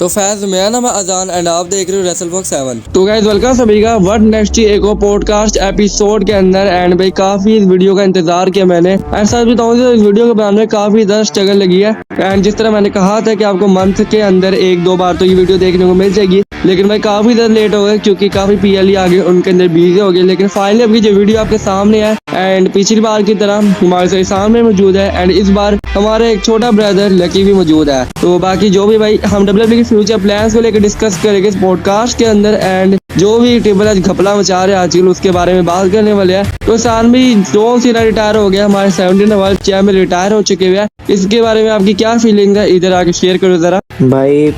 तो फैज मेरा नाम है अजान एंड आप देख रहे हो रेसल बॉक्स 7। तो गाइस वेलकम सभी का वर्ड नेक्स्ट एक और पॉडकास्ट एपिसोड के अंदर। एंड भाई काफी इस वीडियो का इंतजार किया मैंने एंड सच बताऊं तो इस वीडियो को बनाने में काफी ज्यादा स्ट्रगल लगी है। एंड जिस तरह मैंने कहा था कि आपको मंथ के अंदर एक दो बार तो ये वीडियो देखने को मिल जाएगी, लेकिन भाई काफी ज्यादा लेट हो गए क्योंकि काफी पीएलई आ गए, उनके अंदर बिजी हो गए। लेकिन फाइनली अभी जो वीडियो आपके सामने है एंड पिछली बार की तरह हमारे से सामने मौजूद है। एंड इस बार हमारा एक छोटा ब्रदर लकी भी मौजूद है। तो बाकी जो भी भाई हम डब्ल्यूडब्ल्यूई के फ्यूचर प्लान्स को लेकर डिस्कस करेंगे इस पॉडकास्ट के अंदर। एंड जो भी ट्रिपल एच घपला मचा रहे आजकल उसके बारे में बात करने वाले हैं। तो साल में जॉन सीना रिटायर हो गया, हमारे 17 वर्ल्ड चैंपियन रिटायर हो चुके हुए हैं। इसके बारे में आपकी क्या फीलिंग है, इधर आके शेयर करो जरा। भाई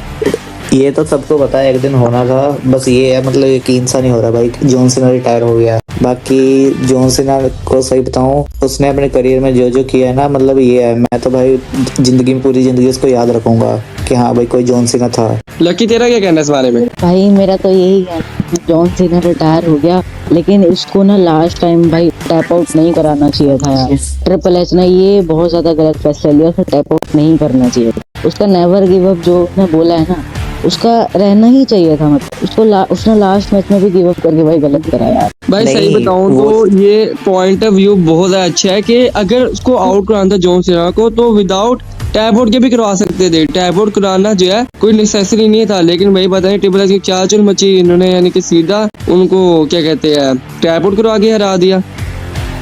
ये तो सबको पता है एक दिन होना था, बस ये है मतलब यकीन सा नहीं हो रहा भाई जॉन सीना रिटायर हो गया। बाकी जॉन सीना को सही बताऊं, उसने अपने करियर में जो जो किया है ना, मतलब ये है, मैं तो भाई जिंदगी में पूरी जिंदगी उसको याद रखूंगा कि हाँ भाई कोई जॉन सीना था। लकी तेरा क्या कहना है इस बारे में? भाई मेरा तो यही है, जॉन सीना रिटायर हो गया लेकिन इसको ना लास्ट टाइम भाई टैप आउट नहीं कराना चाहिए था यार। ट्रिपल एच ने ये बहुत ज्यादा गलत फैसला लिया, उसे टैप आउट नहीं करना चाहिए था। उसका नेवर गिव अप जो उसने बोला है ना, उसका रहना ही चाहिए था। मतलब उसको उसने लास्ट मैच में भी गिव अप करके भाई गलत करा यार। भाई सही बताऊं तो ये पॉइंट ऑफ व्यू बहुत ज्यादा अच्छा है कि अगर उसको आउट कराना था जॉन सीना को तो विदाउट टैप आउट के भी करवा सकते थे। टैप आउट कराना जो है कोई नेसेसरी नहीं था, लेकिन भाई पता नहीं ट्रिपल एच की क्या चुल मची इन्होंने, यानी कि सीधा उनको क्या कहते हैं टैप आउट करवा के हरा दिया।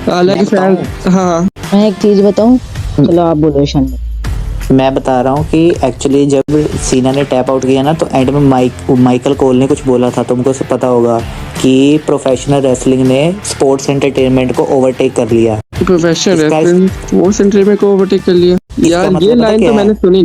हालांकि फैन हाँ मैं एक चीज बताऊं, चलो आप बोलो शन। मैं बता रहा हूँ कि एक्चुअली जब सीना ने टैप आउट किया ना तो एंड में माइकल कोल ने कुछ बोला था, तुमको पता होगा कि प्रोफेशनल रेसलिंग ने स्पोर्ट्स एंटरटेनमेंट को ओवरटेक कर लिया। प्रोफेशनल रेसलिंग स्पोर्ट्स एंटरटेनमेंट को ओवरटेक कर लिया यार, ये लाइन तो मैंने सुनी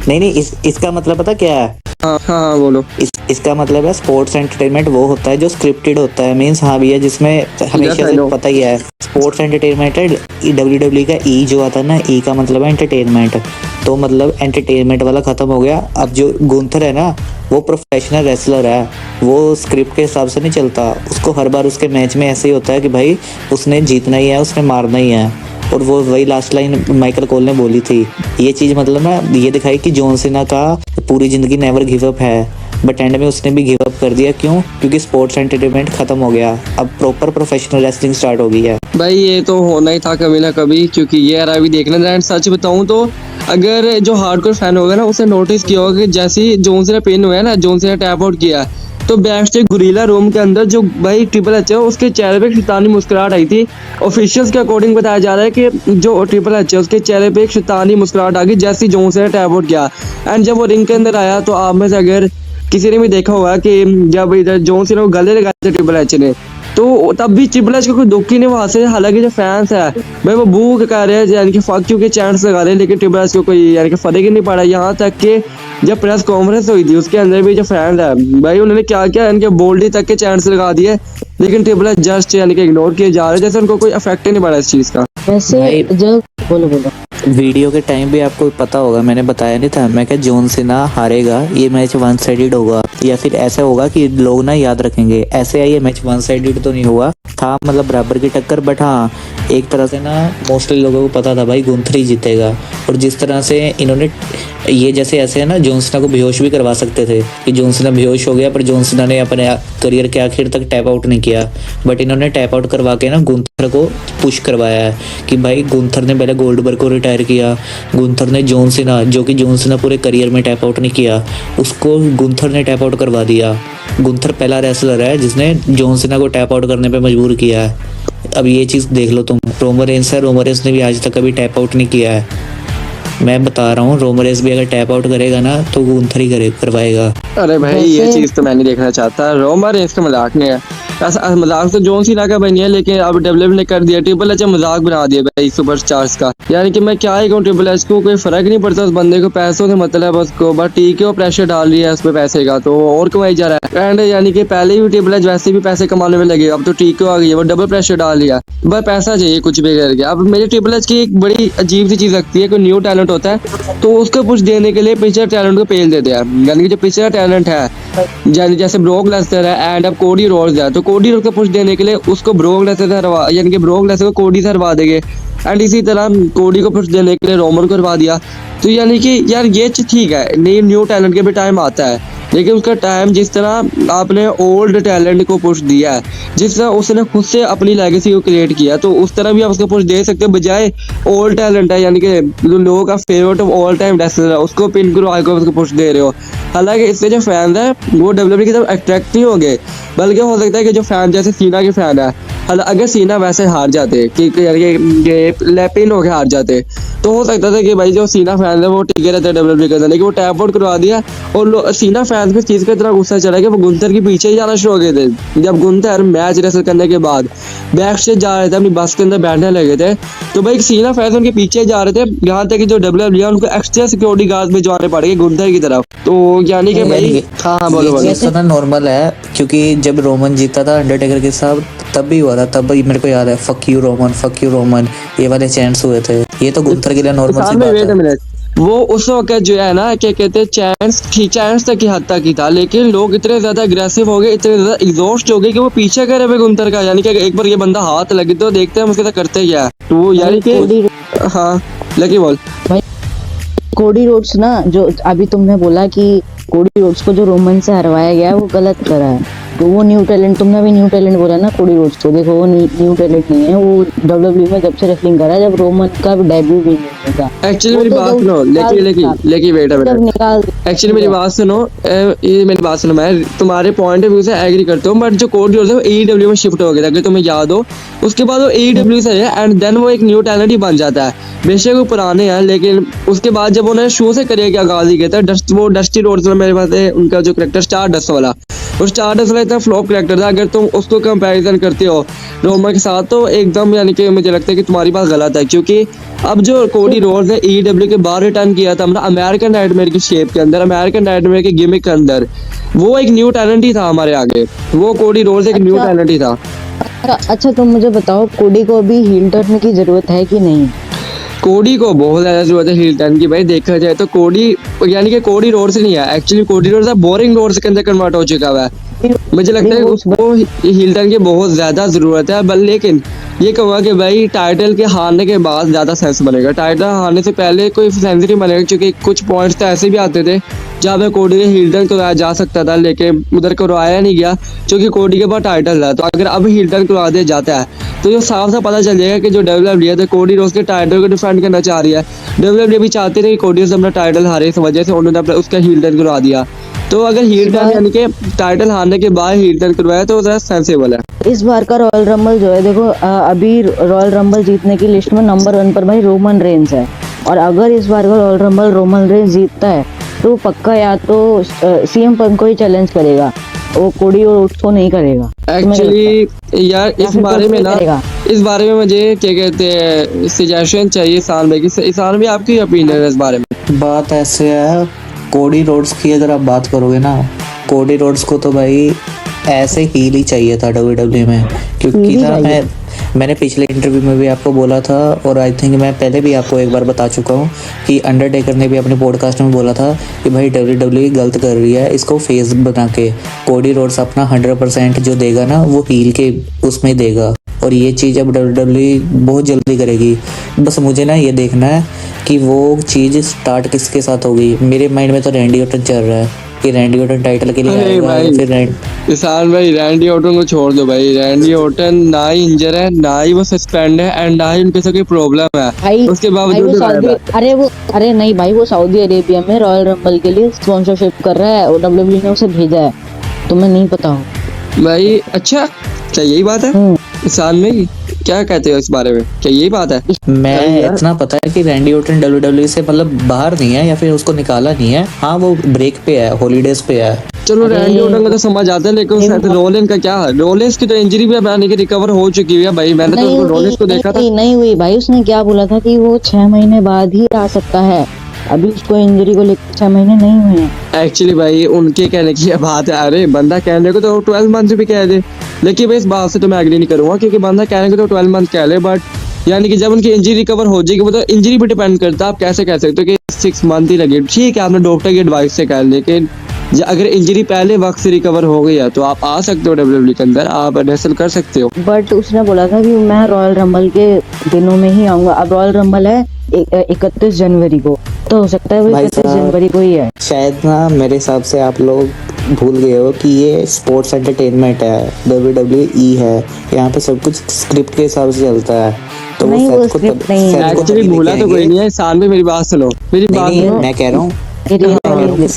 नहीं। इसका मतलब पता क्या है? हाँ बोलो। इसका मतलब है स्पोर्ट्स एंटरटेनमेंट वो होता है जो स्क्रिप्टेड होता है, मीन्स हाँ भैया, जिसमें हमेशा से पता ही है स्पोर्ट्स एंटरटेनमेंट है। डब्ल्यूडब्ल्यूई का ई जो आता है ना, ई का मतलब है एंटरटेनमेंट, तो मतलब एंटरटेनमेंट वाला खत्म हो गया। अब जो गुंथर है ना, वो प्रोफेशनल रेसलर है, वो स्क्रिप्ट के हिसाब से नहीं चलता। उसको हर बार उसके मैच में ऐसे ही होता है कि भाई उसने जीतना ही है, उसने मारना ही है। और वो वही लास्ट लाइन माइकल कोल ने बोली थी। ये चीज मतलब ना ये दिखाई कि जॉन सीना का पूरी जिंदगी नेवर गिव अप है, बट एंड में उसने भी गिव अप कर दिया। क्यों? क्योंकि स्पोर्ट्स एंटरटेनमेंट खत्म हो गया, अब प्रॉपर प्रोफेशनल रेसलिंग स्टार्ट हो गई है। भाई ये तो होना ही था कभी ना कभी, क्योंकि ये यार अभी देखना था। एंड सच बताऊं तो अगर जो हार्डकोर फैन होगा ना उसे नोटिस किया होगा कि जैसे ही जॉन सीना पिन हुआ है ना, जॉन सीना टैप आउट किया तो बैकस्टेज गुरिल्ला रूम के अंदर जो भाई ट्रिपल एच है उसके चेहरे पे एक शैतानी मुस्कुराहट आई थी। ऑफिशियल्स के अकॉर्डिंग बताया जा रहा है कि जो ट्रिपल एच है उसके चेहरे पे एक शैतानी मुस्कुराहट आ गई जैसे ही जॉन सीना टैप आउट किया। एंड जब वो रिंग के अंदर आया तो आप में से अगर किसी ने भी देखा होगा कि जब इधर जॉन सीना को गले लगाए थे ट्रिपल एच ने, तो तब भी ट्रिपल एच को कोई दुख ही नहीं वहां से। हालांकि जो फैंस है भाई वो बू कर रहे हैं, यानी कि फक यू के चैंट्स लगा रहे हैं, लेकिन ट्रिपल एच को कोई यानी कि फर्क ही नहीं पड़ा। यहाँ तक कि जब प्रेस कॉन्फ्रेंस हुई थी उसके अंदर भी जो फैंस है भाई उन्होंने क्या किया, इनके बोल्डी तक के चैंट्स लगा दिए, लेकिन ट्रिपल एच जस्ट यानी कि इग्नोर किए जा रहे हैं, जैसे उनको कोई इफेक्ट ही नहीं पड़ा इस चीज का। वैसे जब बोलो वीडियो के टाइम भी आपको पता होगा, मैंने बताया नहीं था, मैं क्या जॉन सीना हारेगा, ये मैच वन साइडेड होगा या फिर ऐसा होगा कि लोग ना याद रखेंगे। ऐसे ये मैच वन साइडेड तो नहीं हुआ था, मतलब बराबर की टक्कर, बट हाँ एक तरह से ना मोस्टली लोगों को पता था भाई गुंथर ही जीतेगा। और जिस तरह से इन्होंने ये जैसे ऐसे है ना, जॉन सीना को बेहोश भी करवा सकते थे कि जॉन सीना बेहोश हो गया, पर जॉन सीना ने अपने करियर के आखिर तक टैप आउट नहीं किया, बट इन्होंने टैप आउट करवा के ना गुंथर को पुश करवाया है कि भाई गुंथर ने पहले गोल्डबर्ग को रिटायर किया, गुंथर ने जॉन सीना, जो कि जॉन सीना पूरे करियर में टैप आउट नहीं किया, उसको गुंथर ने टैप आउट करवा दिया। गुंथर पहला रेसलर है जिसने जॉन सीना को टैप आउट करने पे मजबूर किया है। अब ये चीज़ देख लो तुम, रोमन रेंस है, रोमन रेंस ने भी आज तक कभी टैप आउट नहीं किया है। मैं बता रहा हूँ रोमन रेंस भी अगर टैप आउट करेगा ना तो गुंथर ही करवाएगा। अरे भाई ये चीज तो मैं नहीं देखना चाहता, रोमन रेंस का मजाक नहीं है, ऐसा मजाक तो जॉन सीना का बनी है, लेकिन अब डब्ल्यूडब्ल्यूई ने कर दिया, ट्रिपल एच मजाक बना दिया भाई सुपरस्टार्स का। यानी कि मैं क्या ही कहूँ, ट्रिपल एच को कोई फर्क नहीं पड़ता, उस बंदे को पैसों से मतलब है उसको, बस ठीक है वो प्रेशर डाल रही है उस पर पैसे का तो और कमाई जा रहा है। एंड यानी कि पहले भी ट्रिपल एच वैसे भी पैसे कमाने में लगे, अब तो ठीक आ गई है, वो डबल प्रेशर डाल लिया, बस पैसा चाहिए कुछ भी करके। अब मेरे ट्रिपल एच की एक बड़ी अजीब सी चीज लगती है, कोई न्यू टैलेंट होता है तो उसको पुश देने के लिए पिछले टैलेंट को पेल देते हैं। यानी कि जो पिछला टैलेंट है जैसे ब्रोक लेसनर है एंड अब कोडी रोड्स है, तो कोडी रोड्स को पुश देने के लिए उसको ब्रोक लेसनर से हरवा, यानी कि ब्रोक लेसनर को कोडी से हरवा देंगे, एंड इसी तरह कोडी को पुश देने के लिए रोमन को हरवा दिया। तो यानी कि यार ये चीज़ ठीक है, न्यू टैलेंट के भी टाइम आता है, लेकिन उसका टाइम जिस तरह आपने ओल्ड टैलेंट को पुश दिया है, जिस तरह उसने खुद से अपनी लेगेसी को क्रिएट किया, तो उस तरह भी आप उसको पुश दे सकते हो, बजाय ओल्ड टैलेंट है यानी कि जो लोगों का favourite of all time wrestler है उसको पिन करो आगे उसको पुश दे रहे हो। हालांकि इससे जो फैन है वो WWE की तरफ अट्रैक्ट नहीं होंगे, बल्कि हो सकता है कि जो फैन जैसे सीना के फैन है, अगर सीना वैसे हार जाते कि ये पिन होके हार जाते तो हो सकता था कि भाई जो सीना फैन है वो टिके रहते WWE के अंदर, लेकिन वो टैप आउट करवा दिया और सीना फैंस को चीज़ का इतना गुस्सा चला कि वो गुंथर के पीछे ही जाना शुरू हो गए थे। जब गुंथर मैच रेसल करने के बाद बैक स्टेज जा रहे थे, अपनी बस के अंदर बैठने लगे थे, तो भाई सीना फैंस उनके पीछे जा रहे थे, यहाँ तक कि जो WWE उनको एक्स्ट्रा सिक्योरिटी गार्ड भिजवाने पड़ गए गुंथर की तरफ। तो यानी कि भाई हाँ बोलो ये चीज़ तो ना नॉर्मल है, क्योंकि जब रोमन जीता था अंडरटेकर के साथ तब भी हुआ था, तब भी मेरे को याद है फक यू रोमन ये वाले चैंट्स हुए थे। ये तो गुंथर के लिए नॉर्मल सी बात है। वो उस वक्त जो है ना क्या कहते हैं चैंस तक की हद तक ही था, लेकिन लोग इतने ज्यादा अग्रेसिव हो गए, इतने ज्यादा एग्जॉस्ट हो गए कि वो पीछे करे हुए गुंथर का, यानी कि एक बार ये बंदा हाथ लगे तो देखते हैं हम उसके साथ करते क्या है। तो वो यानी कि हाँ लकी बोल भाई कोडी रोड्स ना, जो अभी तुमने बोला कि कोडी रोड्स को जो रोमन से हरवाया गया वो गलत करा है, तो वो न्यू टैलेंट, तुमने अभी न्यू टैलेंट बोला ना कोडी रोड्स को, देखो वो न्यू टैलेंट नहीं है, वो WWE में जब से रेसलिंग कर रहा है, जब रोमन का डेब्यू भी नहीं था। एक्चुअली मेरी बात सुनो, लेकिन वेट एक्चुअली मेरी बात सुनो, ये मेरी बात सुनो, मैं तुम्हारे पॉइंट ऑफ व्यू से एग्री करता हूँ, बट जो कोडी रोड्स है वो AEW में शिफ्ट हो गया था, अगर तुम्हें याद हो, उसके बाद वो AEW से है एंड देन वो एक न्यू टैलेंट ही बन जाता है। बेशक वो पुराने हैं, लेकिन उसके बाद जब उन्होंने शो से करियर का आगाज ही किया था, वो डस्टी रोड्स में मेरे पास है उनका जो करेक्टर स्टार डस्ट वाला, और स्टार डस्ट वाला इतना फ्लॉप करेक्टर था, अगर तुम उसको कंपैरिजन करते हो रोमन के साथ तो एकदम यानी कि मुझे लगता है कि तुम्हारी बात गलत है, क्योंकि अब जो कोडी रोड्स ने AEW के बाहर रिटर्न किया था हमारा अमेरिकन नाइटमेयर की शेप के अंदर, अमेरिकन नाइटमेयर की गिमिक के अंदर, वो एक न्यू टैलेंट ही था हमारे आगे, वो कोडी रोड्स एक न्यू टैलेंट ही था। अच्छा तुम मुझे बताओ कोडी को अभी हील टर्न की जरूरत है कि नहीं? कोडी को बहुत ज्यादा जरूरत है हील टर्न की भाई, देखा जाए तो कोडी यानी कि कोडी रोड्स नहीं है, actually Cody Rhodes boring roads के अंदर कन्वर्ट हो चुका हुआ है। मुझे लगता है उसको हील टर्न की बहुत ज्यादा जरूरत है, लेकिन ये कहूँगा कि भाई टाइटल के हारने के बाद ज्यादा सेंस बनेगा, टाइटल हारने से पहले कोई सेंस नहीं बनेगा, क्योंकि कुछ पॉइंट्स तो ऐसे भी आते थे जहाँ पे कोडी ने हील टर्न करवाया जा सकता था, लेकिन उधर करवाया नहीं गया क्योंकि कोडी के पास टाइटल था। तो अगर अब हील टर्न करवा दिया जाता है तो ये साफ साफ पता चल जाएगा कि जो WWE है तो कोडी रोड्स के टाइटल को डिफेंड करना चाह रही है, WWE भी चाहते थे कि कोडी रोड्स अपना टाइटल हारे, इस वजह से उन्होंने अपना उसका हील टर्न करवा दिया। तो अगर हील टर्न यानी कि टाइटल हारने के बाद हील टर्न करवाया तो ज़रा सेंसेबल है। इस बार का रॉयल रंबल जो है, देखो अभी रॉयल रंबल जीतने की लिस्ट में नंबर 1 पर भाई रोमन रेंज है, और अगर इस बार का रॉयल रंबल रोमन रेंज जीतता है तो पक्का या तो CM पंक को ही चैलेंज करेगा, वो कोडी रोड्स को नहीं करेगा। एक्चुअली यार इस बारे में ना, इस बारे में मुझे क्या कहते हैं सजेशन चाहिए ईसान भाई की। ईसान भाई आपकी ओपिनियन है इस बारे में? बात ऐसे है, कोडी रोड्स की अगर आप बात करोगे ना, कोडी रोड्स को तो भाई ऐसे हील ही चाहिए था WWE में, क्योंकि ना मैंने पिछले इंटरव्यू में भी आपको बोला था, और आई थिंक मैं पहले भी आपको एक बार बता चुका हूँ कि अंडरटेकर ने भी अपने पॉडकास्ट में बोला था कि भाई WWE गलत कर रही है, इसको फेस बना के कोडी रोड्स अपना 100% जो देगा ना वो हील के उसमें देगा, और ये चीज़ अब WWE बहुत जल्दी करेगी। बस मुझे ना ये देखना है कि वो चीज़ स्टार्ट किसके साथ होगी। मेरे माइंड में तो रैंडी ऑर्टन चल रहा है कि रैंडी ऑर्टन टाइटल के लिए आएगा, या फिर ईसान भाई रैंडी ऑर्टन को छोड़ दो भाई, रैंडी ऑर्टन ना ही इंजर है, ना ही वो सस्पेंड है, एंड ना ही उनके साथ कोई प्रॉब्लम है, भाई उसके बावजूद अरे नहीं भाई, वो सऊदी अरेबिया में रॉयल रंबल के लिए स्पॉन्सरशिप कर रहा है, और WWE ने उसे भेजा है, तुम्हें नहीं पता हो भाई? अच्छा क्या यही बात है? ईसान भाई क्या कहते हो इस बारे में, क्या यही बात है? मैं इतना पता है कि रैंडी ऑर्टन WWE से मतलब बाहर नहीं है, या फिर उसको निकाला नहीं है, हाँ वो ब्रेक पे है, हॉलीडेज पे है। चलो रैंडी ऑर्टन का तो समझ आता है, लेकिन शायद रोलेंस का क्या है? रोलेंस की तो इंजरी भी अपनी की रिकवर हो चुकी है भाई, मैंने तो रोलेंस को देखा था। नहीं हुई भाई, उसने क्या बोला था कि वो 6 महीने बाद ही आ सकता है, अभी उसको इंजरी को लेकर 6 महीने नहीं हुए हैं। एक्चुअली भाई उनके कहने की बात है, अरे बंदा कहने को तो 12 मंथ भी कह दे, लेकिन भाई इस बात से तो मैं एग्री नहीं करूंगा, क्योंकि बंदा कहने को तो 12 मंथ कह ले, बट यानी कि जब उनकी इंजरी रिकवर हो जाएगी, वो तो इंजरी पे डिपेंड करता है। आप कैसे कह सकते हो कि 6 मंथ ही लगे, ठीक है आपने डॉक्टर की एडवाइस से कह, लेकिन अगर इंजरी पहले वक्त से रिकवर हो गई है तो आप आ सकते हो WWE के अंदर, आप रेसल कर सकते हो। बट उसने बोला था कि मैं रॉयल रंबल के दिनों में ही आऊंगा। अब रॉयल रंबल है 31 जनवरी को, तो हो सकता है वो भाई 31 साहब, जनवरी को ही है। शायद ना मेरे हिसाब से आप लोग भूल गए हो कि ये स्पोर्ट्स एंटरटेनमेंट है, WWE है, यहाँ पे सब कुछ स्क्रिप्ट के हिसाब से चलता है। तो नहीं, वो सेट को script नहीं है। सेट को एक्चुअली तभी भूला तो लेके कोई आएंगे। नहीं है, साल में मेरी बात सुनो, मेरी बात नहीं, सुनो। मैं कह रहा हूँ ये कि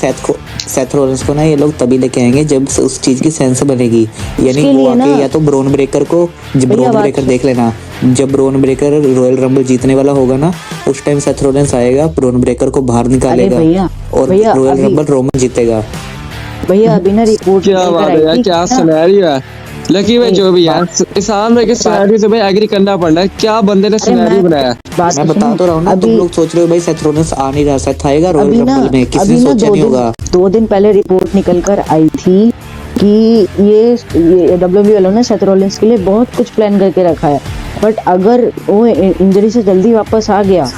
सेथ रोलिंस को ना ये लोग तभी लेके आएंगे जब उस चीज की सेंस बनेगी। यानी उसके वो लिए आके ना- या तो ब्रोन ब्रेकर को, जब भैया ब्रोन बात ब्रेकर सुन- देख लेना, जब ब्रोन ब्रेकर रॉयल रंबल जीतने वाला होगा ना, उस टाइम सेथ रोलिंस आएगा, ब्रोन ब्रेकर को बाहर निकालेगा भैया, और भैया, रॉयल अभी- रंबल रोमन जीतेगा। भैया अभी ना रिपोर्ट क्या बात है यार, क्या सिनेरियो है। लकी भाई जो भी है, इंसान भाई के सिनेरियो से भाई एग्री करना पड़ना है। क्या बंदे ने सिनेरियो बनाया। बात मैं तो बता सुनो। तो रहा हूँ ना, तुम अभी लोग सोच रहे हो भाई सेथ रोलिंस आ नहीं रहा, सेथ आएगा रॉयल अभी ना रंबल में, किसी अभी ने ना सोचा नहीं होगा। 2 दिन पहले रिपोर्ट निकल कर आई थी कि ये WWE वालों ने सेथ रॉलिंस के लिए बहुत कुछ प्लान करके रखा है, बट अगर वो इंजरी से जल्दी वापस आ गया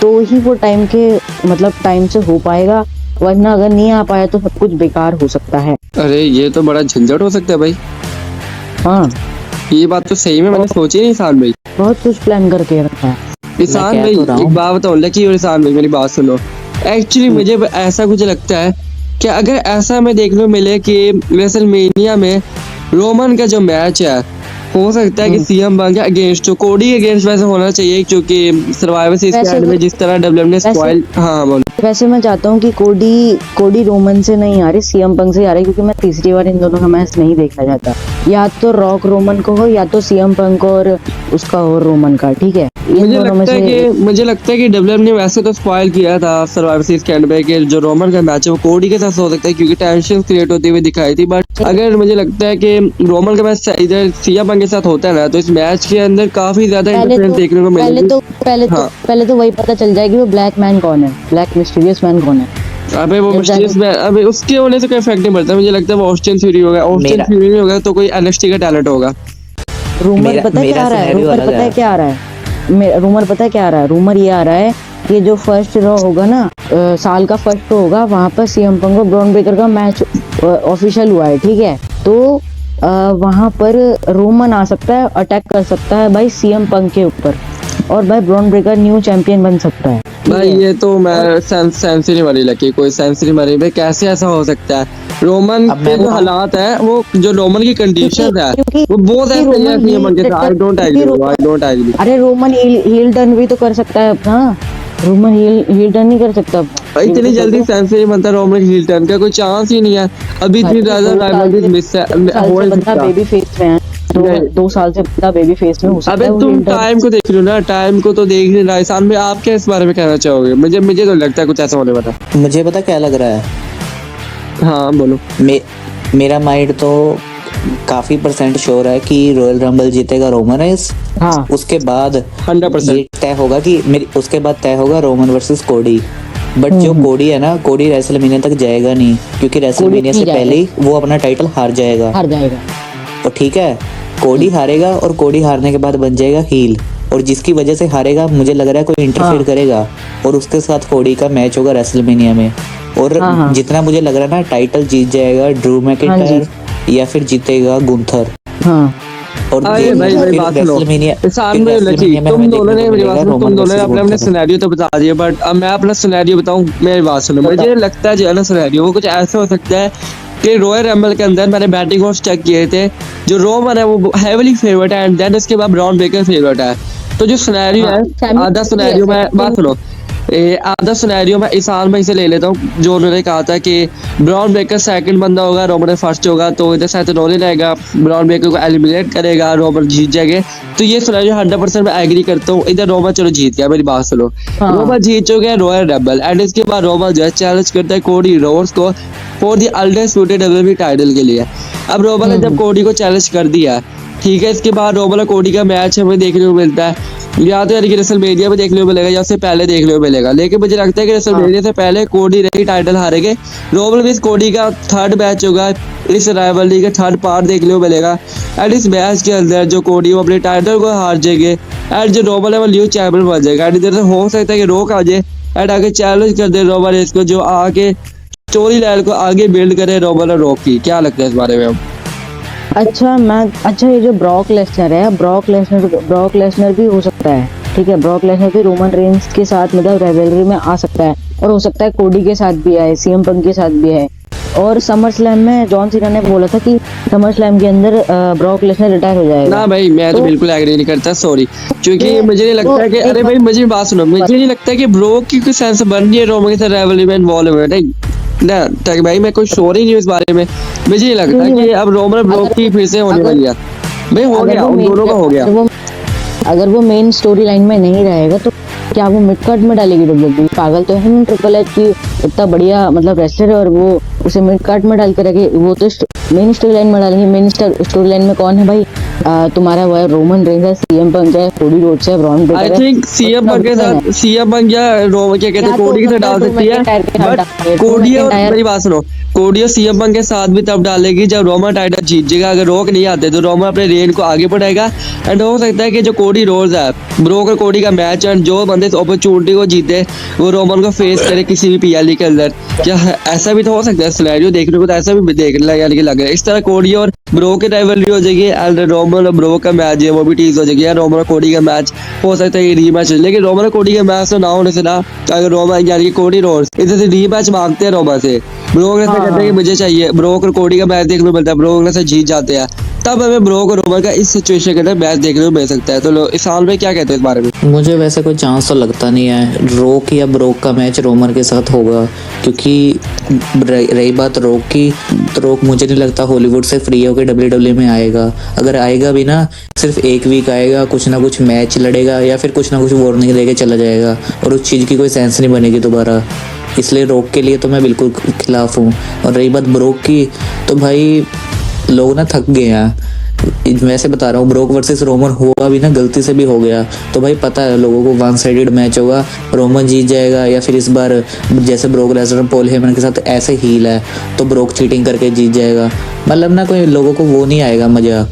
तो ही वो टाइम से हो पाएगा, वरना अगर नहीं आ पाया तो सब कुछ बेकार हो सकता है। अरे ये तो बड़ा झंझट हो सकता है भाई, हाँ, ये बात तो सही में मैंने सोची नहीं इंसान भाई। बहुत कुछ प्लान करके रखा है। ईशान कह भाई तो रहा हूँ। एक बात बताओ, लकी और ईशान भाई मेरी बात सुनो। एक्चुअली मुझे ऐसा कुछ लगता है कि अगर ऐसा हमें देखने को मिले कि रेसलमेनिया में रोमन का जो मैच है, हो सकता है कि सीएम बन गया अगेंस्ट कोडी के अगेंस्ट वैसे होना चाहिए, क्योंकि सर्वाइवर सीरीज के वैसे एंड में तो- जिस तरह डब्ल्यूडब्ल्यू ने वैसे- स्पॉइल। हाँ बोलो। वैसे मैं चाहता हूँ कि कोडी रोमन से नहीं आ रही, सीएम पंक से आ रही, क्योंकि मैं तीसरी बार इन दोनों का मैच नहीं देखना चाहता। या तो रॉक रोमन को हो या तो सीएम पंक और उसका और रोमन का, ठीक है। इन मुझे दोनों में लगता है से कि डब्ल्यूडब्ल्यू ने वैसे तो स्पॉइल किया था सर्वाइवर सीरीज के एंड में कि जो रोमन का मैच है वो कोडी के साथ हो सकता है, क्योंकि टेंशन क्रिएट होती हुई दिखाई थी। बट अगर मुझे लगता है कि रोमन का मैच इधर सीएम पंक के साथ होता है ना, तो इस मैच के अंदर काफी ज्यादा इंटरफेरेंस देखने को मिलेगी। हाँ। पहले तो वही पता चल जाएगी वो ब्लैक मैन कौन है, ब्लैक मिस्टीरियस मैन कौन है। अबे वो मिस्टीरियस में, अबे उसके होने से कोई इफेक्ट नहीं पड़ता। मुझे लगता है वो ऑस्टिन फ्यूरी होगा, ऑस्टिन मेरा- फ्यूरी नहीं होगा तो कोई एनएक्सटी का टैलेंट होगा। रूमर पता है मेरा क्या आ रहा है, scenario रूमर अलग पता है है। क्या आ रहा है, रूमर पता है क्या आ रहा है, रूमर ये आ रहा है कि जो फर्स्ट रॉ होगा ना, साल का फर्स्ट रॉ होगा, वहां पर सीएम पंक और ब्रॉन ब्रेकर का मैच ऑफिशियल हुआ है, ठीक है। तो वहां पर रोमन आ सकता है, अटैक कर सकता है भाई सीएम पंक के ऊपर, और भाई ब्रॉन ब्रेकर न्यू चैंपियन बन सकता है। भाई ये तो मैं सेंस ही नहीं मारी लकी, कोई सेंस नहीं मारी भाई, कैसे ऐसा हो सकता है। रोमन अब के मैं जो बताऊं- हालात है, वो जो रोमन की कंडीशन है वो बहुत ऐसे रोमन है सीएम के साथ। I don't agree, I don't agree. अरे रोमन हील टर्न भी तो कर सकता है अपना, रोमन हील टर्न नहीं कर सकता अपना। इतनी जल्दी सेंस नहीं बनता रोमन हिल टर्न का, कोई चांस ही नहीं है। अभी इतनी ज्यादा राइवलरीज मिस है, हो नहीं बंदा सकता। बेबी फेस में है, नहीं। 2 साल से बंदा बेबी फेस में हो सकता अबे है वो तुम heel turn। टाइम को देख लो ना, टाइम को तो देख नहीं रहा। ईशान में आप क्या इस बारे में कहना चाहोगे? मुझे तो लगता है कुछ ऐसा होने वाला है। मुझे पता क्या लग रहा है, हाँ बोलो। मेरा माइंड तो काफी परसेंट श्योर है कि रॉयल रंबल जीतेगा रोमन रेस। हाँ, उसके बाद 100%। ये तय होगा कि उसके बाद तय होगा रोमन वर्सेस कोडी। बट जो कोडी है ना, कोडी रेसलमेनिया तक जाएगा नहीं, क्योंकि रेसलमेनिया से नहीं जाएगा। पहले ही वो अपना टाइटल हार जाएगा। हार जाएगा। तो ठीक है, कोडी हारेगा और कोडी हारने के बाद बन जाएगा हील, और जिसकी वजह से हारेगा मुझे लग रहा है कोई इंटरफेयर करेगा और उसके साथ कोडी का मैच होगा रेसलमेनिया में। और हाँ। जितना मुझे लग रहा है ना, टाइटल जीत जाएगा ड्रू मैकिंटायर या फिर जीतेगा गुंथर। हाँ, और अरे भाई फिर बात सुनो, WrestleMania- ईशान फिर भाई लकी, WrestleMania में तुम हमें दोनों ने देखने को मेरी बात मिलेगा सुनो, तुम रोमन दोनों ने versus अपने गुंथर। सिनेरियो तो बता दिए, बट अब मैं अपना सिनेरियो बताऊं। मेरी बात सुनो, मुझे लगता है जो है ना सिनेरियो वो कुछ ऐसा हो सकता है कि रॉयल रंबल के अंदर मैंने बैटिंग ऑर्डर चेक किए थे, जो रोमन है वो हेवीली फेवरेट है, एंड देन उसके बाद ब्रॉन ब्रेकर फेवरेट है। तो जो सिनेरियो है, आधा सिनेरियो में बात सुनो, आधा सिनेरियो में ईशान भाई से ले लेता हूँ, जो उन्होंने कहा था कि ब्रॉन ब्रेकर सेकंड बंदा होगा, रोमन फर्स्ट होगा, तो इधर सेथ रॉलिंस रहेगा, ब्रॉन ब्रेकर को एलिमिनेट करेगा, रोमन जीत जाएंगे। तो ये सिनेरियो 100% मैं एग्री करता हूँ। इधर रोमन चलो जीत गया, मेरी बात सुनो, हाँ। रोमन जीत चुके हैं रॉयल रंबल, एंड इसके बाद रोमन जो है चैलेंज करता है कोडी रोड्स को for the undisputed WWE title के लिए। अब रोमन ने जब कोडी को चैलेंज कर दिया, ठीक है, इसके बाद रोमन और कोडी का मैच हमें देखने को मिलता है, या तो यानी कि रेसलमेनिया में देखने को मिलेगा या उससे पहले देखने को मिलेगा। लेकिन मुझे लगता है कि रेसलमेनिया से पहले कोडी रही टाइटल हारेंगे। रोमन विस कोडी का थर्ड मैच होगा, इस राइवलरी का थर्ड पार्ट देखने को मिलेगा, एंड इस मैच के अंदर जो कोडी वो अपने टाइटल को हार जाएंगे, एंड जो रोमन है वो न्यू चैंपियन बन जाएगा। एंड इधर से हो सकता है कि रोक आ जाए एंड आगे चैलेंज कर दे रोमन इसको, जो आके स्टोरी लाइन को आगे बिल्ड करे रोमन और रॉकी, क्या लगता है इस बारे में? अच्छा ये जो ब्रॉक लेसनर है, ब्रॉक लेसनर भी हो सकता है, ठीक है, ब्रॉक लेसनर भी रोमन रेंस के साथ मतलब राइवलरी में आ सकता है, और हो सकता है कोडी के साथ भी आए, सीएम पंक के साथ भी है। और समर स्लैम में जॉन सीना ने बोला था कि समर स्लैम के अंदर ब्रॉक लेसनर रिटायर हो जाएगा। ना भाई मैं तो बिल्कुल एग्री नहीं करता, सॉरी, क्योंकि मुझे नहीं लगता कि, अरे भाई मुझे बात सुनो, मुझे नहीं लगता कि ब्रोक की कोई सेंस बन रही है रोमन के साथ राइवलरी में इन्वॉल्व है ना, तक भाई मैं कोई श्योर ही नहीं हूँ इस बारे में। मुझे नहीं लगता कि अब रोमन ब्रोक की फिर से होने वाली है, भाई हो गया, उन दोनों का हो गया। अगर वो मेन स्टोरी लाइन में नहीं रहेगा तो क्या वो मिड कार्ड में डालेगी डब्ल्यूडब्ल्यू? पागल तो है नहीं ट्रिपल एच की, इतना बढ़िया मतलब रेसलर है और वो उसे मिड कार्ड में डाल के रखे, वो तो मेन स्टोरी लाइन में डालेंगे। मेन स्टोरी लाइन में कौन है भाई? तुम्हारा वो है रोमन रेंस है, सीएम पंक है, कोडी रोड्स है, ब्रॉन ब्रेकर है। आई थिंक सीएम पंक के साथ, सीएम पंक या रोमन क्या कहते हैं, कोडी के साथ डाल सकती है, बट कोडी और, मेरी बात सुनो, कोडी और सीएम पंक के साथ भी तब डालेगी जब रोमन टाइटल जीत जाएगा। अगर रोक नहीं आते तो रोमन अपने रेन को आगे बढ़ाएगा, एंड हो सकता है कि जो कोडी रोड्स है, ब्रोक और कोडी का मैच, एंड जो बंदे इस अपॉर्चुनिटी को जीते वो रोमन को फेस करे किसी भी पीएलई के अंदर। क्या ऐसा भी तो हो सकता है? सिनेरियो देखने को तो ऐसा भी देखने लग रहा है। इस तरह कोडी और ब्रोक की राइवलरी हो जाएगी, एंड रोमन और ब्रोक का मैच है वो भी टीज हो जाएगी, रोमन और कोडी का मैच हो सकता है रीमैच, लेकिन रोमन और कोडी का मैच तो ना होने से ना, अगर रोमन यानी कि कोडी रोड्स इधर से रीमैच मांगते हैं रोमन से, ब्रोक ने कहते हैं कि मुझे चाहिए, ब्रोक और कोडी का मैच देखने को मिलता है, ब्रोक ने से जीत जाते हैं, तब हमें ब्रोक और रोमन का इस सिचुएशन के अंदर मैच देखने को मिल सकता है। तो इस साल में क्या कहते हैं इस बारे में? मुझे वैसे कोई चांस तो लगता नहीं है रोक या ब्रोक का मैच रोमन के साथ होगा, क्योंकि रही बात रोक की, तो रोक मुझे नहीं लगता हॉलीवुड से फ्री होकर डब्ल्यूडब्ल्यू में आएगा। अगर आएगा भी ना, सिर्फ एक वीक आएगा, कुछ ना कुछ मैच लड़ेगा या फिर कुछ ना कुछ वार्निंग देके चला जाएगा, और उस चीज़ की कोई सेंस नहीं बनेगी दोबारा। इसलिए रोक के लिए तो मैं बिल्कुल खिलाफ हूँ। और रही बात ब्रोक की, तो भाई लोग ना थक गए हैं, वैसे बता रहा हूँ, ब्रोक वर्सेस रोमन हुआ भी ना, गलती से भी हो गया तो भाई पता है लोगों को वन साइडेड मैच होगा, रोमन जीत जाएगा, या फिर इस बार जैसे ब्रोक लेसनर पॉल हेमन के साथ ऐसे हील है तो ब्रोक चीटिंग करके जीत जाएगा, मतलब ना कोई लोगों को वो नहीं आएगा मजा।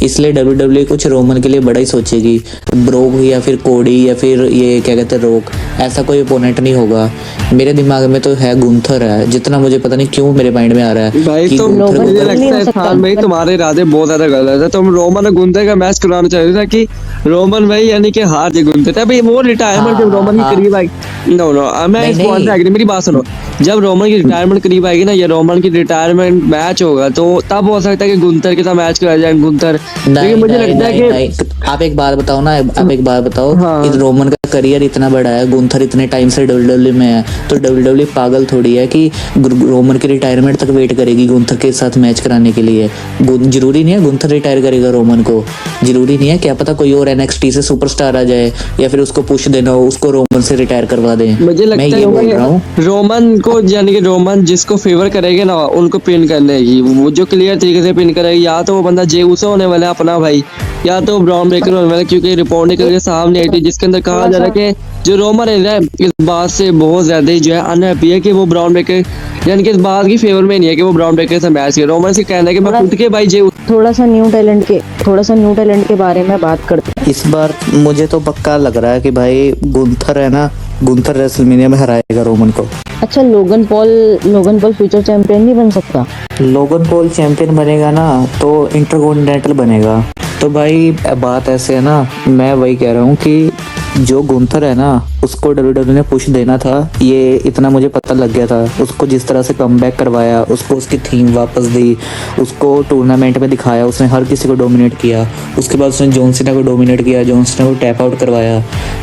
इसलिए डब्ल्यूडब्ल्यू कुछ रोमन के लिए बड़ा ही सोचेगी, ब्रोक या फिर कोडी या फिर ये क्या कहते हैं रोक, ऐसा कोई ओपोनेंट नहीं होगा। मेरे दिमाग में तो है गुंथर है, जितना मुझे पता नहीं क्यों मेरे माइंड में आ रहा है भाई, कि तुम गुंथर मुझे होगा। लगता है साल में तुम्हारे इरादे बहुत ज्यादा गलत है। तुम रोमन और गुंथर का मैच कराना चाहते थे कि रोमन भाई यानी कि हार जाए गुंथर, तभी वो रिटायरमेंट जब रोमन के करीब आई, नो मैं इस पॉइंट से एग्री, मेरी बात सुनो, जब रोमन की रिटायरमेंट करीब आएगी ना, या रोमन की रिटायरमेंट मैच होगा, तो तब हो सकता है कि गुंथर के साथ मैच कराया जाए गुंथर, लेकिन मुझे लगता है कि आप एक बात बताओ ना, आप एक बात बताओ, हाँ। इस रोमन का करियर इतना बड़ा है, गुंथर इतने टाइम से डब्ल्यूडब्ल्यू में है, तो डब्ल्यूडब्ल्यू पागल थोड़ी है कि रोमन की रिटायरमेंट तक वेट करेगी गुंथर के साथ मैच कराने के लिए। जरूरी नहीं है गुंथर रिटायर करेगा रोमन को, जरूरी नहीं है, क्या पता कोई और एनएक्सटी से सुपरस्टार आ जाए, या फिर उसको पुश देना हो, उसको रोमन से रिटायर करवा दे। मुझे लगता मैं ये बोल रहा हूँ है रोमन को, यानी कि रोमन जिसको फेवर करेगा ना उनको पिन करने की, वो जो क्लियर तरीके से पिन करेगा, या तो वो बंदा जे उसो होने वाला है अपना भाई, या तो ब्राउन ब्रेकर होने वाला है, क्योंकि रिपोर्ट निकल के सामने आई थी जिसके अंदर कहा जा रहा है कि जो रोमन है इस बात से बहुत ज्यादा ही जो है अनहैप्पी है कि वो ब्राउन ब्रेकर, यानी कि इस बात की फेवर में नहीं है कि वो ब्राउन ब्रेकर से मैच करे। रोमन से कहना है कि मैं खुद के भाई जे थोड़ा सा न्यू टैलेंट के बारे में बात करते हैं। इस बार मुझे तो पक्का लग रहा है कि भाई गुंथर है ना, गुंथर रेसलमेनिया में हराएगा रोमन को। अच्छा लोगन पॉल फ्यूचर चैंपियन नहीं बन सकता? लोगन पॉल चैंपियन बनेगा ना तो इंटरकॉन्टिनेंटल बनेगा। तो भाई बात ऐसे है ना, मैं वही कह रहा हूँ कि जो गुंथर है ना उसको डब्ल्यूडब्ल्यू ने पुश देना था, ये इतना मुझे पता लग गया था। उसको जिस तरह से कमबैक करवाया, उसको उसकी थीम वापस दी, उसको टूर्नामेंट में दिखाया, उसने हर किसी को डोमिनेट किया, उसके बाद उसने जॉन सीना को डोमिनेट किया, जॉन सीना को टैप आउट करवाया।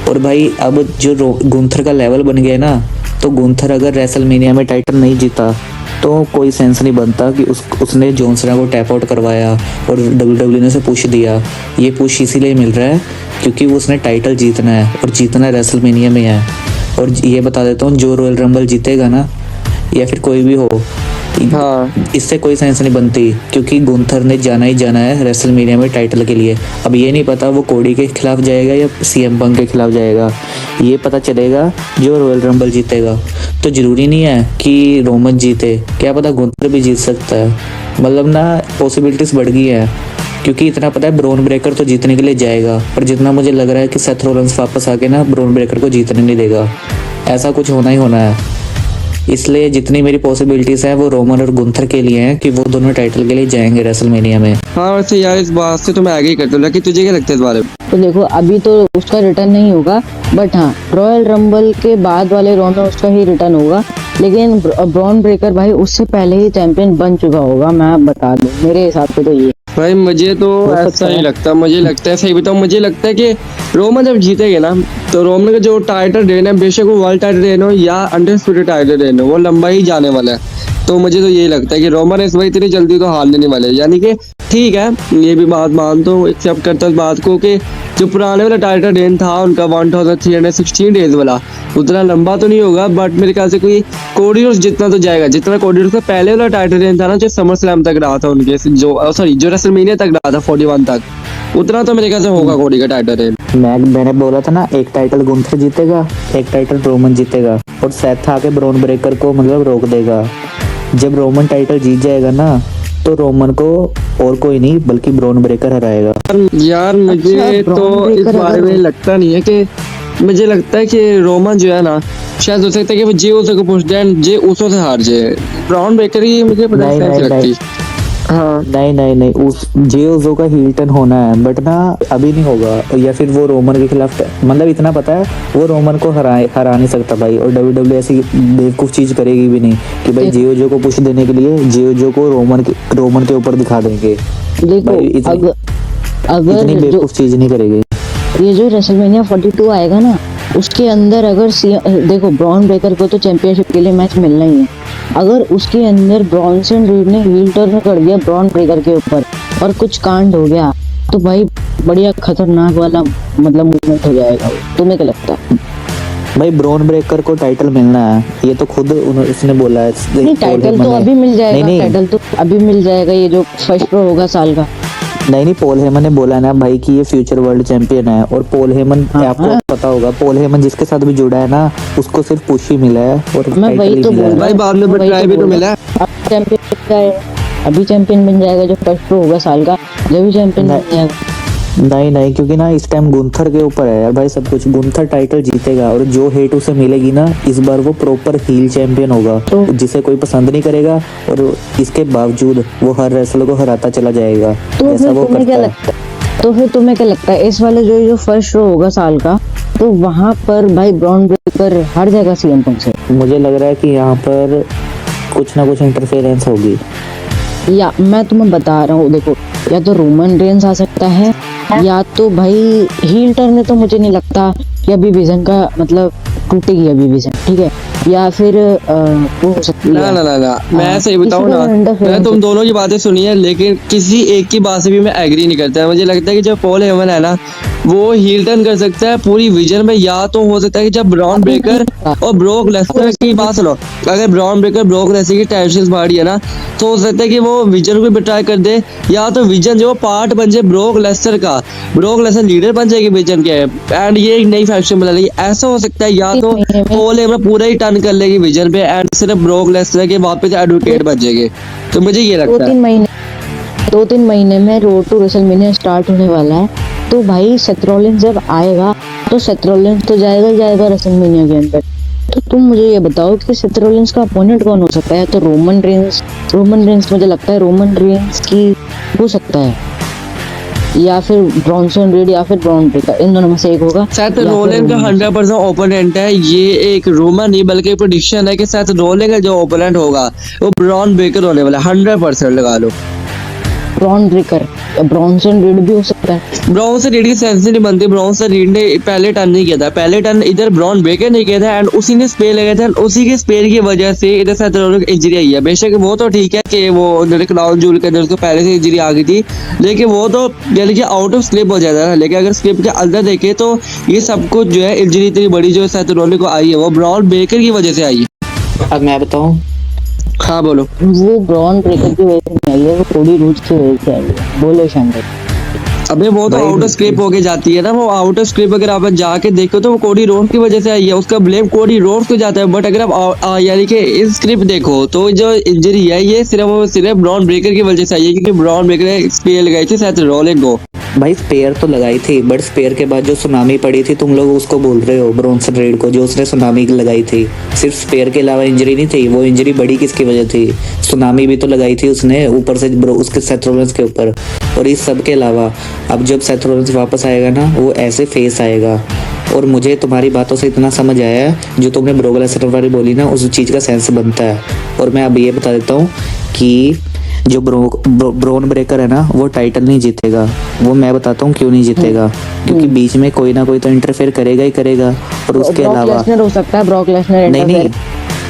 और भाई अब जो गुंथर का लेवल बन गया ना, तो गुंथर अगर रेसलमेनिया में टाइटल नहीं जीता तो कोई सेंस नहीं बनता कि उसने जॉन सीना को टैप आउट करवाया और डब्ल्यूडब्ल्यू ने उसे पुश दिया। ये पुश इसीलिए मिल रहा है क्योंकि उसने टाइटल जीतना है, और जीतना रेसलमेनिया में है। और ये बता देता हूँ, जो रॉयल रंबल जीतेगा ना, या फिर कोई भी हो, हाँ, इससे कोई सेंस नहीं बनती, क्योंकि गुंथर ने जाना ही जाना है रेसलमेनिया में टाइटल के लिए। अब ये नहीं पता वो कोडी के खिलाफ जाएगा या सीएम पंक के खिलाफ जाएगा, ये पता चलेगा जो रॉयल रंबल जीतेगा। तो जरूरी नहीं है कि रोमन जीते, क्या पता गुंथर भी जीत सकता है। मतलब ना पॉसिबिलिटीज बढ़ गई है, क्योंकि इतना पता है ब्रॉन ब्रेकर तो जीतने के लिए जाएगा, पर जितना मुझे लग रहा है कि सेथ रॉलिंस वापस आके ना ब्रॉन ब्रेकर को जीतने नहीं देगा। ऐसा कुछ होना ही होना है। इसलिए जितनी मेरी पॉसिबिलिटीज है वो रोमन और गुंथर के लिए हैं कि वो दोनों टाइटल के लिए जाएंगे रेसलमेनिया में। हाँ वैसे यार इस बात से तो मैं आगे ही करता हूँ, लेकिन तुझे क्या लगता है इस बारे में? तो देखो अभी तो उसका रिटर्न नहीं होगा, बट हाँ रॉयल रंबल के बाद वाले रॉ में उसका ही रिटर्न होगा। लेकिन ब्रॉन ब्रेकर भाई उससे पहले ही चैंपियन बन चुका होगा, मैं बता दूं मेरे हिसाब से तो ये। भाई मुझे तो ऐसा नहीं लगता, मुझे लगता है, सही बताऊं, मुझे लगता है कि रोमन जब जीतेगा ना तो रोमन का जो टाइटल रेन है, बेशक वो वर्ल्ड टाइटल रेन हो या अनडिस्प्यूटेड टाइटल रेन हो, वो लंबा ही जाने वाला है। तो मुझे तो यही लगता है कि रोमन इस बार इतनी जल्दी तो हारने नहीं वाले। यानी कि ठीक है, ये भी बात मानता हूँ, एक्सेप्ट करता हूँ इस बात को कि जो पुराने वाला टाइटल रेन था उनका 1316 डेज वाला, उतना लंबा तो नहीं होगा, बट मेरे ख्याल से कोई कोडी रोड्स जितना तो जाएगा जितना कोडी रोड्स का पहले वाला टाइटल रेन था ना, जो समर स्लैम तक रहा था उनके, जो रेसलमेनिया तक रहा था 41 तक, उतना तो मेरे ख्याल से होगा कोडी का टाइटल रेन। मैंने बोला था ना, एक टाइटल गुंथर जीतेगा, एक टाइटल रोमन जीतेगा, और सेथ आके ब्रॉन ब्रेकर को मतलब रोक देगा। जब रोमन टाइटल जीत जाएगा ना तो रोमन को और कोई नहीं बल्कि ब्रॉन ब्रेकर हराएगा। यार मुझे अच्छा, तो ब्रॉन इस ब्रेकर बारे में अगर- लगता नहीं है कि, मुझे लगता है कि रोमन जो है ना शायद हो सकता है कि वो जे उसो को पुश दे एंड जे उसो से हार जाए। ब्राउन ब्रेकर ही मुझे पता नहीं, नहीं नहीं, लगती। नहीं। हाँ नहीं उस जे ओजो का हील टर्न होना है, बट ना अभी नहीं होगा, या फिर वो रोमन के खिलाफ, मतलब इतना पता है वो रोमन को हरा नहीं सकता भाई। और डब्ल्यूडब्ल्यू ऐसी बेवकूफ चीज करेगी भी नहीं कि भाई जे ओजो को पुश देने के लिए जे ओजो को रोमन के ऊपर दिखा देंगे। देखो भाई इतनी अगर जो बेवकूफ चीज नहीं करेगी। ये जो रेसलमेनिया 42 आएगा ना, उसके अंदर अगर देखो ब्रॉन ब्रेकर को तो चैंपियनशिप के लिए मैच मिलना ही है। अगर उसके अंदर ब्रॉन्सन रीड ने हील टर्न कर दिया ब्रॉन ब्रेकर के ऊपर और कुछ कांड हो गया तो भाई बढ़िया खतरनाक वाला मतलब मूवमेंट हो जाएगा। तुम्हें क्या लगता है? भाई ब्रॉन ब्रेकर को टाइटल मिलना है, ये तो खुद उसने बोला है। नहीं टाइटल तो अभी मिल जाएगा, नहीं, टाइटल तो अभी मिल जाएगा, ये जो फर्स्ट प्रो होगा साल का। नहीं पॉल हेमन ने बोला ना भाई कि ये फ्यूचर वर्ल्ड चैंपियन है। और पॉल हेमन, आपको पता होगा पॉल हेमन जिसके साथ भी जुड़ा है ना उसको सिर्फ पुश ही मिला है और मैं वही टाइटल तो ही मिला बोल है। रहा भाई बाद में बटराई भी तो मिला है। अब चैंपियन अभी चैंपियन बन जाएगा जो फर्स्ट प्रो होगा साल का, जब भी चैंपियन बन जाएगा। नहीं क्योंकि ना इस टाइम गुंथर के ऊपर है यार भाई सब कुछ। गुंथर टाइटल जीतेगा और जो हेट उसे मिलेगी ना इस बार वो प्रॉपर हील चैंपियन होगा, तो जिसे कोई पसंद नहीं करेगा और इसके बावजूद वो हर रेसलर को हराता चला जाएगा तो जैसा फिर वो तुम्हें क्या करता है। लगता है? तो फिर तुम्हें क्या लगता है इस वाले जो फर्स्ट शो होगा साल का, तो वहां पर भाई ब्रॉन ब्रेकर हर जगह सीएम पंक से? मुझे लग रहा है कि यहाँ पर कुछ ना कुछ इंटरफेरेंस होगी। या मैं तुम्हें बता रहा हूँ, देखो या तो रोमन रेंस आ सकता है या तो भाई हील टर्न, तो मुझे नहीं लगता कि अभी विजन का मतलब टूटेगी अभी विजन, ठीक है, या फिर वो हो सकती ना है। ना ना ना मैं हाँ, सही बताऊं किसी ना, का interference मैं तुम दोनों की बातें सुनी है लेकिन किसी एक की बात से भी मैं एग्री नहीं करता। मुझे लगता है कि जब पॉल हेमन है ना वो हील टर्न कर सकता है पूरी विजन में, या तो हो सकता है कि जब ब्रॉन ब्रेकर और ब्रोक लेसनर की बात सुनो, अगर ब्रॉन ब्रेकर ब्रोक लेसनर की टाइटल्स बाड़ी है ना तो हो सकता है कि वो विजन को भी ट्राई कर दे, या तो विजन जो पार्ट बन जाए ब्रोक लेसनर का, ब्रोक लेसनर लीडर बन जाएगी विजन के एंड ये एक नई फैक्शन बना लेगी, ऐसा हो सकता है। या तो पॉल हेमन पूरा ही टर्न कर लेगी विजन पे एंड सिर्फ ब्रोक लेसनर के वापस एडवोकेट बन जाएंगे। तो मुझे ये लगता है 2-3 महीने में रोड टू रेसलमेनिया स्टार्ट होने वाला है, तो भाई सेथ रॉलिन्स जब आएगा तो सेथ रॉलिन्स तो जाएगा ही जाएगा रेसलमेनिया के अंदर। तो तुम मुझे ये बताओ कि सेथ रॉलिन्स का अपोनेंट कौन हो सकता है? तो रोमन रेंस मुझे लगता है रोमन रेंस की हो सकता है, या फिर ब्रॉन्सन रीड या फिर ब्रॉन ब्रेकर, इन दोनों में से एक होगा। सेथ या फिर रोलिंस का रोमन। 100% ओपोनेंट है, ये एक रोमन नहीं बल्कि प्रेडिक्शन है कि सेथ रोलिंस का जो ओपोनेंट होगा वो ब्रॉन ब्रेकर होने वाला है, 100% लगा लो। ब्रॉन ब्रेकर या ब्रॉन्सन रीड भी हो सकता है। ब्राउन से रीड की सेंस नहीं बनती। ब्राउन से रीड ने पहले टर्न नहीं किया था, पहले टर्न इधर ब्राउन ब्रेकर नहीं किया था एंड उसी ने स्पेयर लगाया था एंड उसी के स्पेयर की वजह से इधर सेथ रॉलिंस को इंजरी आई है। बेशक वो तो ठीक है कि वो क्राउन जूल के अंदर उसको पहले से इंजरी आ गई थी, लेकिन वो तो यानी कि आउट ऑफ स्लिप हो जाता है। लेकिन अगर स्लिप के अंदर देखे तो ये सब कुछ जो है इंजरी इतनी बड़ी जो सेथ रॉलिंस को आई है वो ब्राउन ब्रेकर की वजह से आई है। अब मैं बताऊं, हाँ बोलो। वो ब्रॉन ब्रेकर की वजह से नहीं आई है, वो कोडी रूट्स की वजह से आई है। बोलो शानदार। अबे वो तो भाई, आउट ऑफ स्क्रिप्ट होके जाती है ना, वो आउट ऑफ स्क्रिप्ट अगर आप जाके देखो तो वो कोडी रोड्स की वजह से आई है, उसका ब्लेम कोडी रोड्स को जाता है। बट अगर आप यानी कि इस स्क्रिप्ट देखो तो जो इंजरी है ये सिर्फ ब्रॉन ब्रेकर की वजह से आई है, क्योंकि ब्रॉन ब्रेकर ने स्पेयर लगाई थी सेथ रॉलिंस को भाई स्पेयर तो लगाई थी, बट स्पेयर के बाद जो सुनामी पड़ी थी तुम लोग उसको बोल रहे हो, ब्रॉन्सन रेड को, जो उसने सुनामी लगाई थी। सिर्फ स्पेयर के अलावा इंजरी नहीं थी, वो इंजरी बड़ी किसकी वजह थी? सुनामी भी तो लगाई थी उसने, ऊपर से उसके सेथ रॉलिंस के ऊपर। और इस सब के अलावा अब जब सेथ रॉलिंस वापस आएगा ना, वो ऐसे फेस आएगा। और मुझे तुम्हारी बातों से इतना समझ आया है, जो तुमने ब्रोक लेसनर वाली बोली ना, उस चीज़ का सेंस बनता है। और मैं अब ये बता देता हूँ कि जो ब्रोन ब्रेकर है ना, वो टाइटल नहीं जीतेगा। वो मैं बताता हूँ क्यों नहीं जीतेगा, क्योंकि बीच में कोई ना कोई तो इंटरफेयर करेगा ही करेगा। और उसके ब्रॉक अलावा लेसनर हो सकता है, ब्रॉक लेसनर नहीं,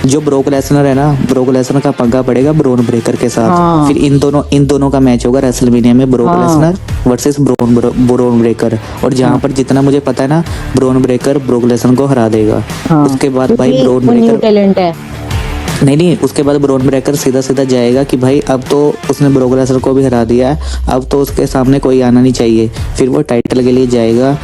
जो ब्रोक लेसनर है ना, ब्रोक लेसनर का पंगा पड़ेगा ब्रोन ब्रेकर के साथ। हाँ। फिर इन दोनों का मैच होगा रेसलमेनिया में, ब्रोक हाँ। Lesnar versus Bron Breakker. और जहाँ पर जितना मुझे पता है ना, ब्रोन ब्रेकर ब्रोक लेसनर को हरा देगा। हाँ, उसके बाद भाई क्योंकि ब्रोन वो न्यू ब्रेकर टैलेंट है। नहीं, उसके बाद ब्रोन ब्रेकर सीधा सीधा जाएगा कि भाई अब तो उसने ब्रोक लेसनर को भी हरा दिया है, अब तो उसके सामने कोई आना नहीं चाहिए। फिर वो टाइटल के लिए जाएगा।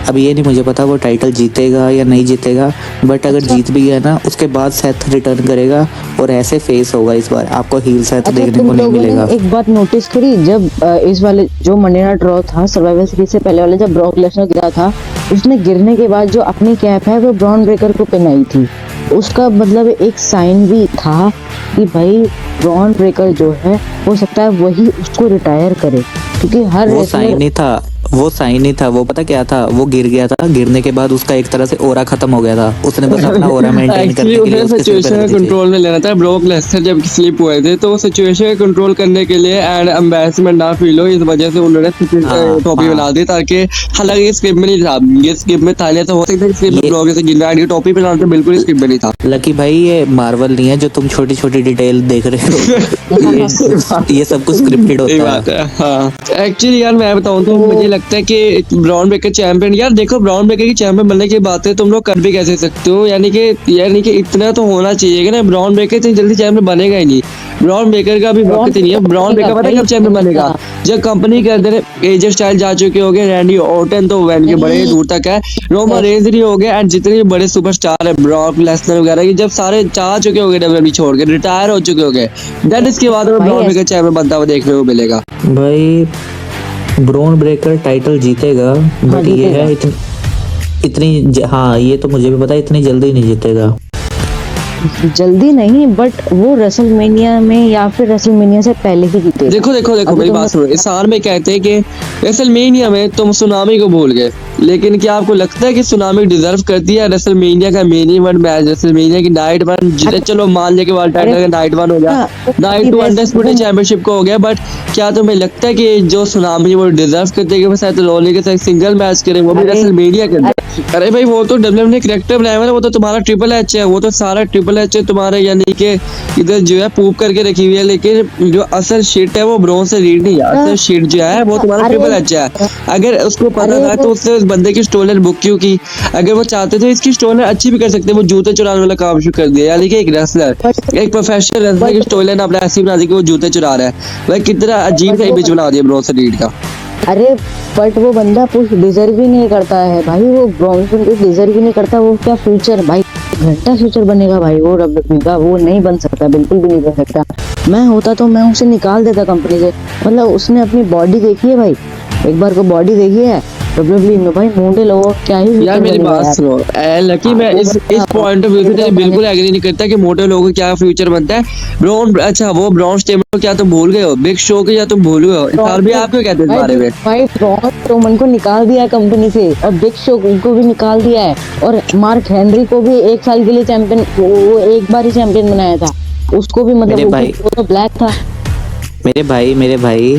अब ये नहीं मुझे पता वो टाइटल जीतेगा या नहीं जीतेगा, बट अगर जीत भी गया ना, उसके बाद सेथ रिटर्न करेगा और ऐसे फेस होगा। इस बार आपको हील सेथ अच्छा, देखने तुम को नहीं लोगों ने मिलेगा। एक बात नोटिस करी, जब इस वाले जो मंडे नाइट रॉ था सर्वाइवल सीरीज से पहले वाले, जब ब्रॉक लेसनर गिरा था, उसने गिरने के बाद जो अपनी कैप है वो ब्रॉन ब्रेकर को पहनाई थी। उसका मतलब एक साइन भी था कि भाई ब्रॉन ब्रेकर जो है, हो सकता है वही उसको रिटायर करे, क्योंकि हर वो wrestler- साइन नहीं था, वो साइन नहीं था, वो पता क्या था? वो गिर गया था, गिरने के बाद उसका एक तरह से ओरा खत्म हो गया था। उसने बस अपना ओरा मेंटेन करने एक्चुअली के लिए उन्हें उसके सिर पे सिचुएशन रख को दी थी। कंट्रोल में लेना था। ब्रोक लेसनर जब स्लिप हुए थे तो सिचुएशन को कंट्रोल करने के लिए एंड एम्बैरेसमेंट ना फील हो, इस वजह से उन्होंने हाँ, टॉपिक हाँ। बना दी, ताकि हालांकि ये स्क्रिप्ट में नहीं था, ये स्क्रिप्ट में था नहीं, तो हो सकता है स्क्रिप्ट में ये- ब्रोक से गिरना है, टॉपिक पे डालते बिल्कुल स्क्रिप्ट में नहीं था। लकी भाई, ये मार्वल नहीं है जो तुम छोटी छोटी डिटेल देख रहे हो। ये सब कुछ स्क्रिप्टेड सही होता है। बात है। हाँ, एक्चुअली यार मैं बताऊं तो मुझे लगता है कि ब्राउन ब्रेकर चैंपियन, यार देखो ब्राउन ब्रेकर की चैंपियन बनने की बातें तुम लोग कर भी कैसे सकते हो, यानी कि इतना तो होना चाहिए कि ना, ब्राउन ब्रेकर इतनी जल्दी चैंपियन बनेगा ही नहीं। ब्राउन ब्रेकर का भी वक्त ही नहीं है। ब्राउन ब्रेकर पता है कब चैंपियन बनेगा? जब कंपनी के अंदर एजे स्टाइल जा चुके हो गए, रैंडी ऑर्टन तो वैन के बड़े दूर तक है, रोमन रेंज नहीं हो गए, एंड जितने भी बड़े सुपरस्टार है ब्रॉक लेसनर वगैरह की, जब सारे जा चुके हो गए डब्ल्यूडब्ल्यूई छोड़ के, रिटायर हो चुके हो गए, देन इसके बाद में ब्राउन ब्रेकर चैंपियन बनता हुआ देखने को मिलेगा। भाई ब्रोन ब्रेकर टाइटल जीतेगा, बट ये है हाँ, ये तो मुझे भी पता है, इतनी जल्दी नहीं जीतेगा। जल्दी नहीं, बट वो रेसलमेनिया में या फिर रेसलमेनिया से पहले ही जीते। देखो मेरी बात सुनो। इस साल में कहते हैं कि रेसलमेनिया में तुम सुनामी को भूल गए, लेकिन क्या आपको लगता है कि सुनामी डिजर्व करती है रेसलमेनिया का मेन इवेंट मैच, रेसलमेनिया की नाइट वन जिसे, चलो मान लिया कि वर्ल्ड टाइटल का नाइट वन हो गया, नाइट टू अनडिस्प्यूटेड चैंपियनशिप को हो गया, बट क्या तुम्हें लगता है कि जो सुनामी वो डिजर्व करते हैं कि वो शायद रोली के साथ सिंगल मैच करें, वो भी रेसलमेनिया के अंदर? अरे भाई वो तो डब्ल्यूडब्ल्यूई ने करैक्टर बनाया हुआ है, वो तो तुम्हारा ट्रिपल एच है, वो तो सारा ट्रिपल एच है तुम्हारे, यानी कि इधर जो है पूप करके रखी हुई है, लेकिन जो असल शीट है वो ब्रोंज से रीड नहीं है, असल शीट जो है वो तुम्हारा ट्रिपल एच है। अगर उसको पता था तो उसने उस बंदे की स्टोरी लाइन बुक क्यों की? अगर वो चाहते तो इसकी स्टोरी लाइन अच्छी भी कर सकते, वो जूते चुराने वाला काम शुरू कर दिया, यानी कि एक रेसलर, एक प्रोफेशनल रेसलर की स्टोरी लाइन अपने ऐसी बना दी कि वो जूते चुरा रहा है। भाई कितना अजीब सा इमेज बना दिया ब्रोंज से रीड का। अरे बट वो बंदा कुछ डिजर्व ही नहीं करता है भाई, वो ब्रॉन्सन कुछ डिजर्व ही नहीं करता। वो क्या फ्यूचर भाई, घंटा फ्यूचर बनेगा भाई वो डब्ल्यूडब्ल्यूई का, वो नहीं बन सकता, बिल्कुल भी नहीं बन सकता। मैं होता तो मैं उसे निकाल देता कंपनी से। मतलब उसने अपनी बॉडी देखी है भाई, एक बार को बॉडी देखी है डब्ल्यूडब्ल्यूई में, भाई मुंडे लोगों क्या ही यार मेरी बात सुनो लकी, मैं इस पॉइंट ऑफ व्यू से बिल्कुल एग्री नहीं करता कि मोटे लोगों को क्या फ्यूचर बनता है। ब्रॉन, अच्छा वो ब्रॉन स्ट्रोमन को क्या तुम भूल गए हो? बिग शो को या तुम भूल गए हो? इस भी आप क्यों कहते हैं इस बारे में? भाई ब्रॉन स्ट्रोमन को निकाल दिया है कंपनी से, और बिग शो को भी निकाल दिया है, और मार्क हेनरी को भी 1 साल के लिए चैंपियन, वो एक बार ही चैंपियन बनाया था, उसको भी मतलब वो तो ब्लैक था। मेरे भाई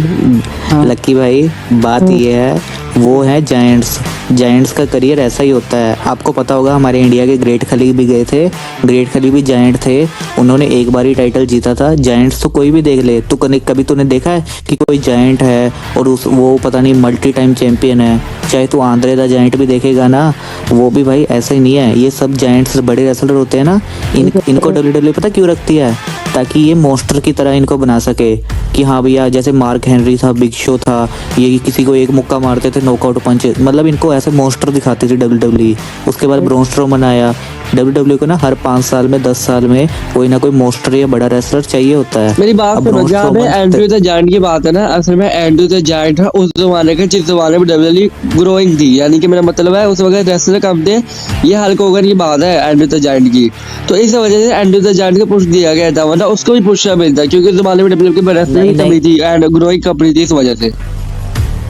हाँ। लकी भाई, बात ये है, वो है जायंट्स का करियर ऐसा ही होता है। आपको पता होगा हमारे इंडिया के ग्रेट खली भी गए थे, ग्रेट खली भी जायंट थे, उन्होंने एक बार ही टाइटल जीता था। जायंट्स तो कोई भी देख ले, तो कभी तूने देखा है कि कोई जायंट है और वो पता नहीं मल्टी टाइम चैंपियन है? चाहे तू आंद्रे दा जायंट भी देखेगा ना, वो भी भाई ऐसा ही नहीं है। ये सब जायंट्स बड़े रेसलर होते हैं ना, इनको डब्ल्यूडब्ल्यूई पता क्यों रखती है? ताकि ये मॉन्स्टर की तरह इनको बना सके कि हाँ भैया, जैसे मार्क हेनरी था, बिग शो था, ये किसी को एक मुक्का मारते थे नॉकआउट पंच, मतलब इनको ऐसे मॉन्स्टर दिखाते थे डब्ल्यूडब्ल्यूई। उसके बाद ब्रॉन स्ट्रोमन आया, WWE को ना हर 5 साल में 10 साल में कोई ना कोई मोस्टर या बड़ा रेसलर चाहिए होता है। मेरी बात अब सुनो, ब्रॉन जहाँ पे स्ट्रोमन एंड्रयू द जायंट की बात है ना, असल में एंड्रयू द जायंट है उस जमाने का जिस जमाने में WWE ग्रोइंग थी, यानी कि मेरा मतलब है उस वक्त रेसलर कम थे। ये हल्क होगन की बात है एंड्रयू द जायंट की, तो इस वजह से एंड्रयू द जायंट को पुश दिया गया था, वरना उसको भी पुश मिलता क्योंकि उस जमाने में WWE की रेसलर नहीं, की कमी थी एंड ग्रोइंग कंपनी थी इस वजह से।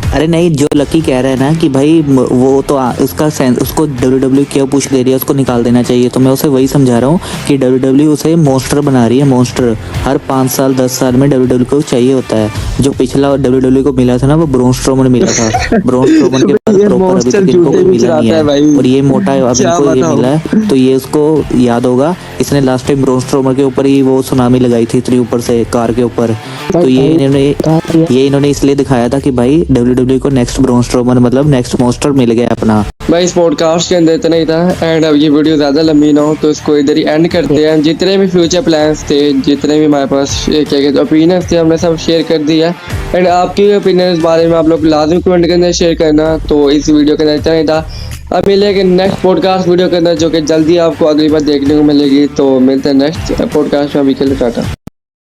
अरे नहीं, जो लकी कह रहा है ना कि भाई वो तो उसका सेंस, उसको WWE क्यों पुश दे रही है, उसको निकाल देना चाहिए, तो मैं उसे वही समझा रहा हूँ कि WWE उसे मॉन्स्टर बना रही है। मॉन्स्टर हर 5 साल 10 साल में WWE को चाहिए होता है। जो पिछला WWE को मिला था ना वो ब्रॉन स्ट्रोमन मिला था। ब्रॉन स्ट्रोमन के बाद ये प्रॉपर अभी monster तक इनको जूते कोई भी मिला नहीं चलाता है भाई। है, और ये मोटा है, अब क्या इनको ये बताऊं? मिला है तो ये उसको याद होगा। इसने लास्ट टाइम ब्रॉन स्ट्रोमन के ऊपर ही वो सुनामी लगाई थी इतनी ऊपर से कार के ऊपर, तो ये इन्होंने इसलिए दिखाया था कि भाई WWE को नेक्स्ट ब्रॉन स्ट्रोमन मतलब नेक्स्ट मॉन्स्टर मिल गया अपना। भाई इस पॉडकास्ट के अंदर इतना ही था, एंड अब ये वीडियो ज़्यादा लंबी ना हो तो इसको इधर ही एंड करते हैं। जितने भी फ्यूचर प्लान्स थे, जितने भी हमारे पास क्या कहते ओपिनियंस थे, हमने सब शेयर कर दिया। एंड आपकी ओपिनियन इस बारे में आप लोग लाजमी कमेंट के अंदर शेयर करना। तो इस वीडियो के अंदर इतना ही था। अब मिलेंगे नेक्स्ट पॉडकास्ट वीडियो के अंदर, जो कि जल्दी आपको अगली बार देखने को मिलेगी। तो मिलते हैं नेक्स्ट पॉडकास्ट में, अभी के लिए टाटा।